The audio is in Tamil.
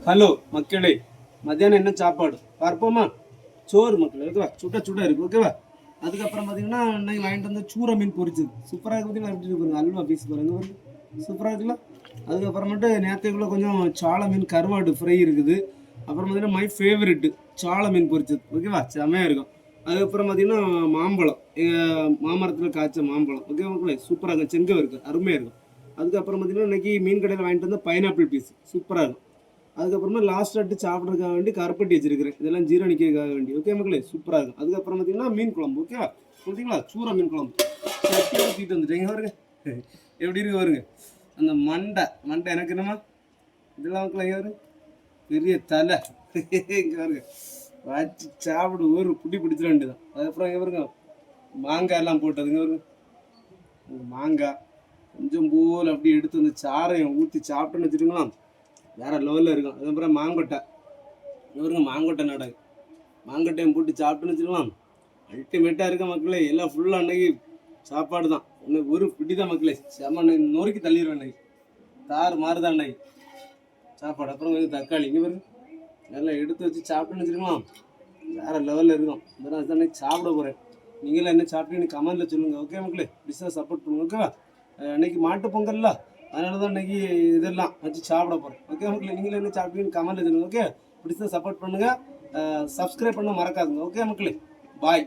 ஹலோ மக்களே, மத்தியானம் என்ன சாப்பாடு பார்ப்போமா? சோறு மக்களே, ஓகேவா? சுட்ட சுட இருக்கு, ஓகேவா? அதுக்கப்புறம் பார்த்தீங்கன்னா இன்னைக்கு வாங்கிட்டு வந்து சூற மீன் பொரிச்சது சூப்பராக பார்த்தீங்கன்னா எப்படி இருக்கு அல்வா பீஸ் பாருங்க, சூப்பராக இருக்குல்ல. அதுக்கப்புறமேட்டு நேரத்துக்குள்ள கொஞ்சம் சால மீன் கருவாடு ஃப்ரை இருக்குது. அப்புறம் பார்த்தீங்கன்னா மை ஃபேவரெட்டு சால மீன் பொரிச்சது, ஓகேவா? செம்மையாக இருக்கும். அதுக்கப்புறம் பார்த்தீங்கன்னா மாம்பழம், எங்கள் மாமரத்தில் காய்ச்ச மாம்பழம், ஓகே மக்களே, சூப்பராக இருக்கும். செங்கம் இருக்குது, அருமையாக இருக்கும். அதுக்கப்புறம் பார்த்தீங்கன்னா இன்னைக்கு மீன் கடையில் வாங்கிட்டு வந்து பைனாப்பிள் பீஸ் சூப்பராக இருக்கும். அதுக்கப்புறமா லாஸ்ட் அட்டு சாப்பிட்றதுக்காக வேண்டி கருப்பட்டி வச்சிருக்கிறேன், இதெல்லாம் ஜீரணிக்கிறதுக்காக வேண்டி, ஓகே மக்களே, சூப்பராக இருக்கும். அதுக்கப்புறம் பார்த்தீங்கன்னா மீன் குழம்பு, ஓகேவா? பார்த்தீங்களா சூற மீன் குழம்பு சட்டி ஊற்றிட்டு வந்துட்டேங்க பாருங்க, எப்படி இருக்கு பாருங்க. அந்த மண்டை மண்டை எனக்கு என்னமா இதெல்லாம் மக்கள் ஐயா பெரிய தலை இங்கே பாருங்க, வச்சு சாப்பிடு ஒரு புடி பிடிச்சிட வேண்டியதான். அதுக்கப்புறம் இங்கே பாருங்க மாங்காய் எல்லாம் போட்டதுங்க பாருங்க, மாங்காய் கொஞ்சம் போல் அப்படி எடுத்து அந்த சாரையும் ஊற்றி சாப்பிட்டோன்னு வச்சுட்டுங்களா வேற லெவலில் இருக்கும். அதுக்கப்புறம் மாங்கொட்டை இவருங்க, மாங்கொட்டை நாடகம் மாங்கொட்டையும் போட்டு சாப்பிட்டுன்னு வச்சுக்கலாம் அல்டிமேட்டாக இருக்க மக்களே. எல்லாம் ஃபுல்லாக அன்னைக்கு சாப்பாடு தான், இன்னைக்கு ஒரு பிடி தான் மக்களே, செம்ம நொறுக்கி தள்ளிடுவேன் அன்னைக்கு, தாறு மாறுதான் அன்னைக்கு சாப்பாடு. அப்புறம் கொஞ்சம் தக்காளி இங்கே பாருங்க, எல்லாம் எடுத்து வச்சு சாப்பிட்டுன்னு வச்சுக்கலாம் வேற லெவலில் இருக்கும். இதெல்லாம் அன்னைக்கு சாப்பிட போகிறேன். நீங்களும் என்ன சாப்பிட்டீங்கன்னு கமெண்ட்டில் சொல்லுங்கள், ஓகே மக்களே? டிஷ்ஷாக சப்போர்ட் பண்ணுங்க, ஓகேவா? அன்னைக்கு மாட்டு பொங்கல்ல, அதனால தான் இன்னைக்கு இதெல்லாம் வச்சு சாப்பிட போகிறேன், ஓகே மக்களே? நீங்களும் என்ன சாப்பிட்டீங்கன்னு கமெண்ட்டில் சொல்லுங்கள், ஓகே? பிடிச்சா சப்போர்ட் பண்ணுங்கள், சப்ஸ்கிரைப் பண்ண மறக்காதுங்க, ஓகே மக்களே? பாய்.